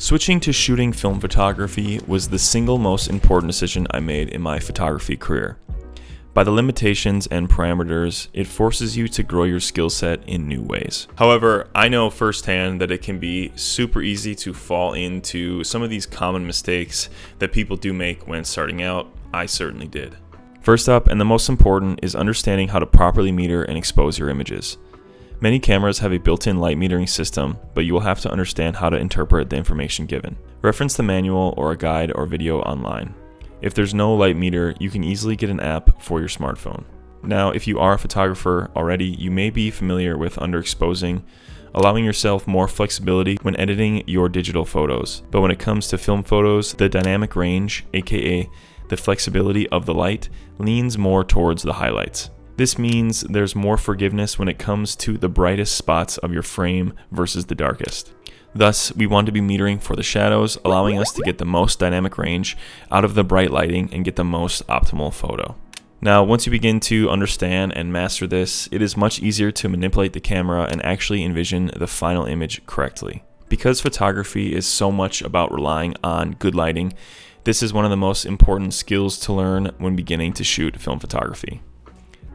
Switching to shooting film photography was the single most important decision I made in my photography career. By the limitations and parameters, it forces you to grow your skill set in new ways. However, I know firsthand that it can be super easy to fall into some of these common mistakes that people do make when starting out. I certainly did. First up, and the most important, is understanding how to properly meter and expose your images. Many cameras have a built-in light metering system, but you will have to understand how to interpret the information given. Reference the manual or a guide or video online. If there's no light meter, you can easily get an app for your smartphone. Now, if you are a photographer already, you may be familiar with underexposing, allowing yourself more flexibility when editing your digital photos. But when it comes to film photos, the dynamic range, aka the flexibility of the light, leans more towards the highlights. This means there's more forgiveness when it comes to the brightest spots of your frame versus the darkest. Thus, we want to be metering for the shadows, allowing us to get the most dynamic range out of the bright lighting and get the most optimal photo. Now, once you begin to understand and master this, it is much easier to manipulate the camera and actually envision the final image correctly. Because photography is so much about relying on good lighting, this is one of the most important skills to learn when beginning to shoot film photography.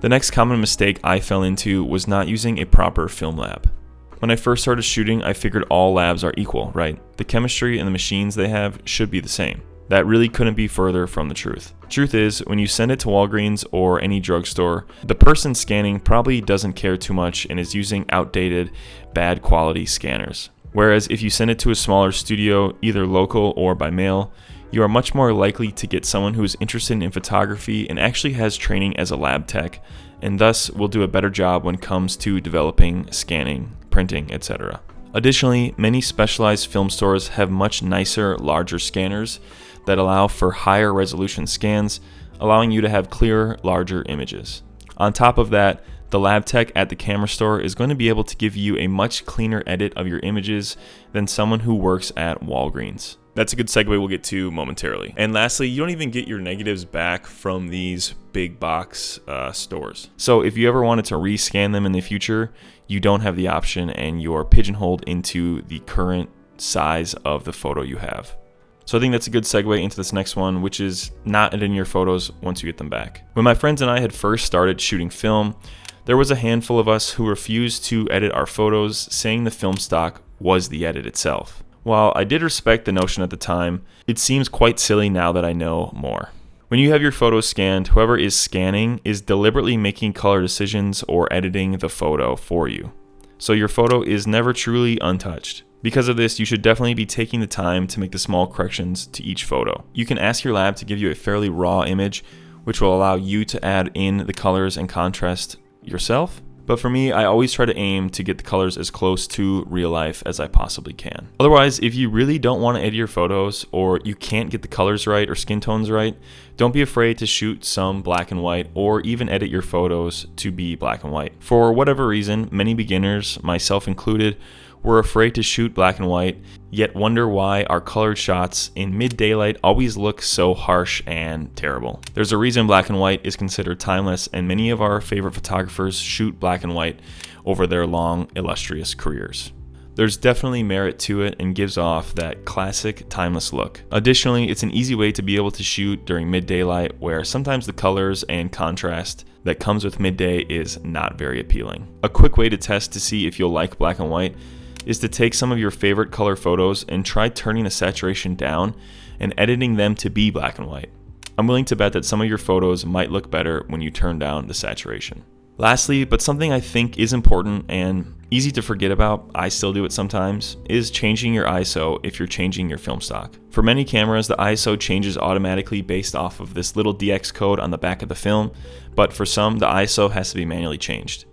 The next common mistake I fell into was not using a proper film lab. When I first started shooting, I figured all labs are equal, right? The chemistry and the machines they have should be the same. That really couldn't be further from the truth. Truth is, when you send it to Walgreens or any drugstore, the person scanning probably doesn't care too much and is using outdated, bad quality scanners. Whereas if you send it to a smaller studio, either local or by mail, you are much more likely to get someone who is interested in photography and actually has training as a lab tech, and thus will do a better job when it comes to developing, scanning, printing, etc. Additionally, many specialized film stores have much nicer, larger scanners that allow for higher resolution scans, allowing you to have clearer, larger images. On top of that, the lab tech at the camera store is going to be able to give you a much cleaner edit of your images than someone who works at Walgreens. That's a good segue we'll get to momentarily. And lastly, you don't even get your negatives back from these big box stores. So if you ever wanted to rescan them in the future, you don't have the option and you're pigeonholed into the current size of the photo you have. So I think that's a good segue into this next one, which is not editing your photos once you get them back. When my friends and I had first started shooting film, there was a handful of us who refused to edit our photos, saying the film stock was the edit itself. While I did respect the notion at the time, it seems quite silly now that I know more. When you have your photos scanned, whoever is scanning is deliberately making color decisions or editing the photo for you. So your photo is never truly untouched. Because of this, you should definitely be taking the time to make the small corrections to each photo. You can ask your lab to give you a fairly raw image, which will allow you to add in the colors and contrast yourself. But for me, I always try to aim to get the colors as close to real life as I possibly can. Otherwise, if you really don't want to edit your photos or you can't get the colors right or skin tones right, don't be afraid to shoot some black and white or even edit your photos to be black and white. For whatever reason, many beginners, myself included, were afraid to shoot black and white, yet wonder why our colored shots in mid-daylight always look so harsh and terrible. There's a reason black and white is considered timeless, and many of our favorite photographers shoot black and white over their long, illustrious careers. There's definitely merit to it and gives off that classic, timeless look. Additionally, it's an easy way to be able to shoot during mid-daylight, where sometimes the colors and contrast that comes with midday is not very appealing. A quick way to test to see if you'll like black and white is to take some of your favorite color photos and try turning the saturation down and editing them to be black and white. I'm willing to bet that some of your photos might look better when you turn down the saturation. Lastly, but something I think is important and easy to forget about, I still do it sometimes, is changing your ISO if you're changing your film stock. For many cameras, the ISO changes automatically based off of this little DX code on the back of the film, but for some, the ISO has to be manually changed.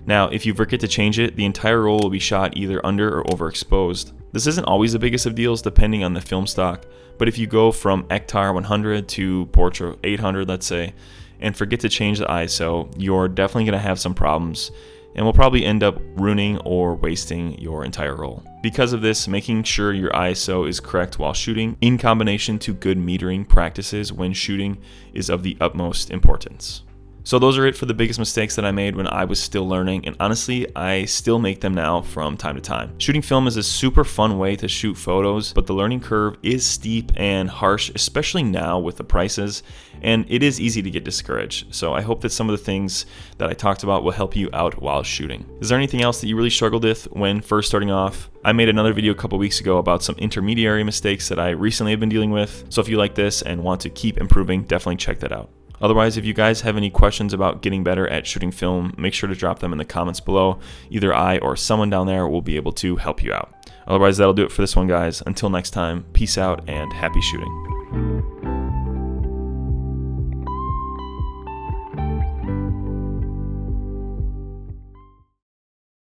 Now, if you forget to change it, the entire roll will be shot either under or overexposed. This isn't always the biggest of deals depending on the film stock, but if you go from Ektar 100 to Portra 800, let's say, and forget to change the ISO, you're definitely going to have some problems and will probably end up ruining or wasting your entire roll. Because of this, making sure your ISO is correct while shooting, in combination to good metering practices when shooting, is of the utmost importance. So those are it for the biggest mistakes that I made when I was still learning, and honestly, I still make them now from time to time. Shooting film is a super fun way to shoot photos, but the learning curve is steep and harsh, especially now with the prices, and it is easy to get discouraged. So I hope that some of the things that I talked about will help you out while shooting. Is there anything else that you really struggled with when first starting off? I made another video a couple weeks ago about some intermediary mistakes that I recently have been dealing with, so if you like this and want to keep improving, definitely check that out. Otherwise, if you guys have any questions about getting better at shooting film, make sure to drop them in the comments below. Either I or someone down there will be able to help you out. Otherwise, that'll do it for this one, guys. Until next time, peace out and happy shooting.